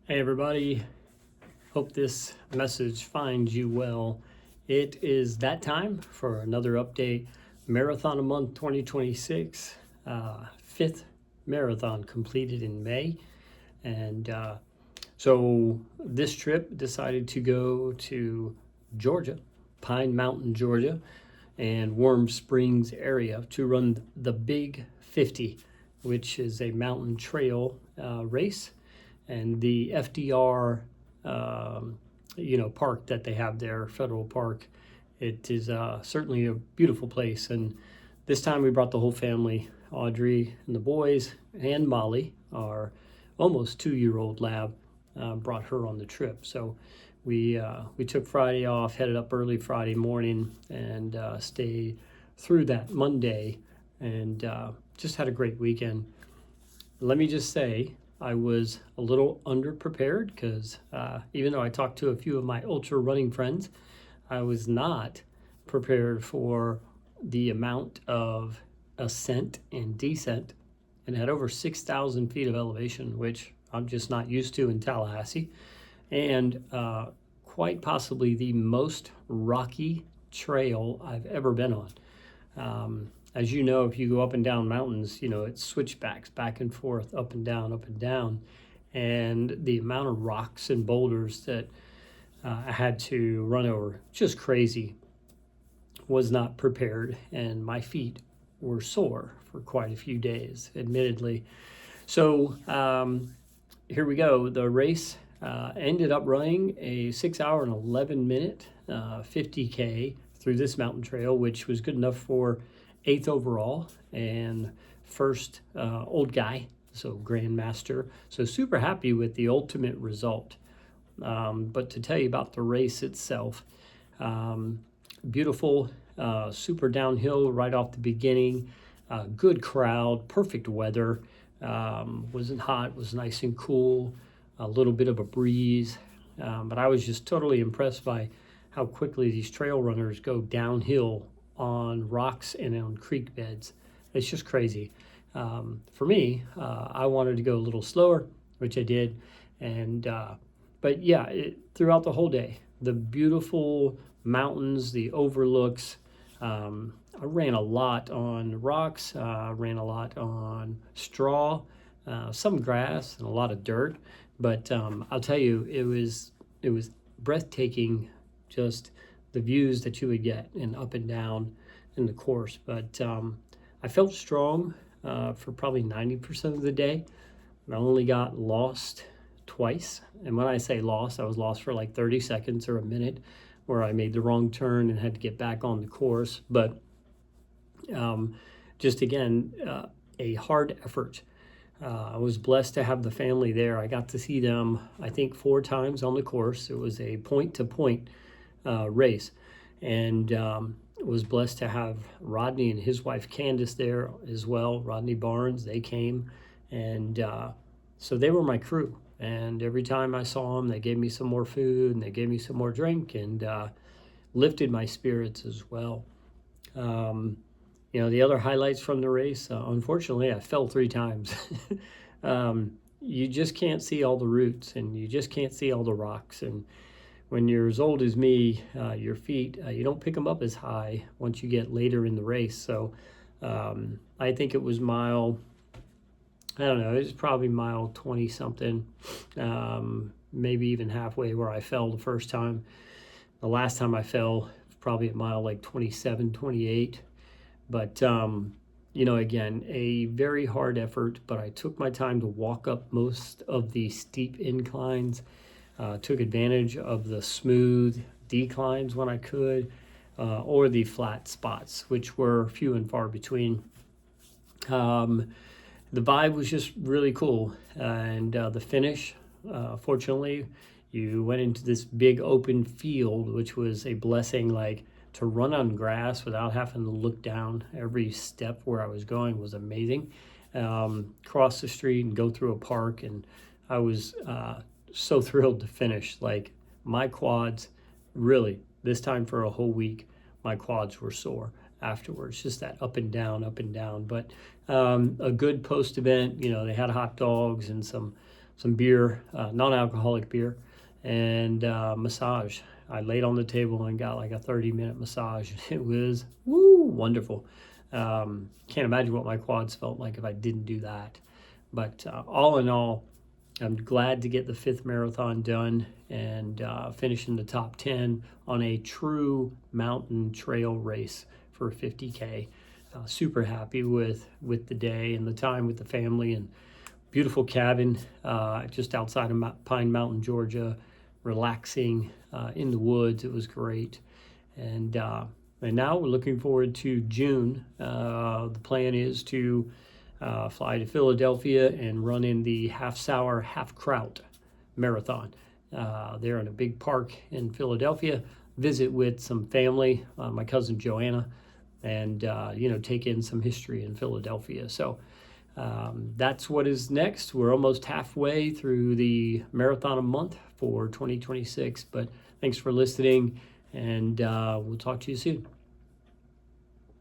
Hey everybody, hope this message finds you well. It is that time for another update. Marathon a Month 2026, fifth marathon completed in May. And so this trip decided to go to Georgia, Pine Mountain, Georgia, and Warm Springs area to run the Big 50, which is a mountain trail race. And the FDR, park that they have there, federal park, it is certainly a beautiful place. And this time we brought the whole family, Audrey and the boys, and Molly, our almost 2-year-old lab, brought her on the trip. So we took Friday off, headed up early Friday morning, and stayed through that Monday, and just had a great weekend. Let me just say, I was a little underprepared because even though I talked to a few of my ultra running friends, I was not prepared for the amount of ascent and descent, and had over 6,000 feet of elevation, which I'm just not used to in Tallahassee, and quite possibly the most rocky trail I've ever been on. As you know, if you go up and down mountains, it's switchbacks back and forth, up and down, up and down. And the amount of rocks and boulders that I had to run over, just crazy. Was not prepared, and my feet were sore for quite a few days, admittedly. So here we go. The race ended up running a 6 hour and 11 minute 50K through this mountain trail, which was good enough for 8th overall and first old guy, so Grandmaster. So super happy with the ultimate result. But to tell you about the race itself, beautiful, super downhill right off the beginning, good crowd, perfect weather, wasn't hot, was nice and cool, a little bit of a breeze, but I was just totally impressed by how quickly these trail runners go downhill on rocks and on creek beds. It's just crazy. For me, I wanted to go a little slower, which I did, and but yeah, throughout the whole day, the beautiful mountains, the overlooks. I ran a lot on rocks, ran a lot on straw, some grass, and a lot of dirt. But I'll tell you, it was breathtaking, just the views that you would get and up and down in the course. But I felt strong for probably 90% of the day. I only got lost twice. And when I say lost, I was lost for like 30 seconds or a minute, where I made the wrong turn and had to get back on the course. But just again, a hard effort. I was blessed to have the family there. I got to see them, I think, 4 times on the course. It was a point-to-point race, and was blessed to have Rodney and his wife Candace there as well. Rodney Barnes, they came, and so they were my crew. And every time I saw them, they gave me some more food and they gave me some more drink, and lifted my spirits as well. The other highlights from the race, unfortunately, I fell 3 times. You just can't see all the roots, and you just can't see all the rocks. And when you're as old as me, your feet, you don't pick them up as high once you get later in the race. So I think it was I don't know, it was probably mile 20 something, maybe even halfway where I fell the first time. The last time I fell was probably at mile like 27, 28. But, again, a very hard effort, but I took my time to walk up most of the steep inclines, took advantage of the smooth declines when I could, or the flat spots, which were few and far between. The vibe was just really cool, and the finish, fortunately, you went into this big open field, which was a blessing. Like, to run on grass without having to look down every step where I was going was amazing. Cross the street and go through a park, and I was so thrilled to finish. Like, my quads, really, this time for a whole week, my quads were sore afterwards, just that up and down. But a good post event, they had hot dogs and some some beer, non-alcoholic beer, and massage. I laid on the table and got like a 30-minute massage. It was wonderful. Can't imagine what my quads felt like if I didn't do that. But all in all, I'm glad to get the 5th marathon done and finish in the top 10 on a true mountain trail race for 50K. Super happy with the day and the time with the family, and beautiful cabin just outside of Pine Mountain, Georgia, relaxing in the woods. It was great. And now we're looking forward to June. The plan is to fly to Philadelphia and run in the Half Sour, Half Kraut marathon. There in a big park in Philadelphia. Visit with some family, my cousin Joanna, and take in some history in Philadelphia. So that's what is next. We're almost halfway through the marathon a month for 2026. But thanks for listening, and we'll talk to you soon.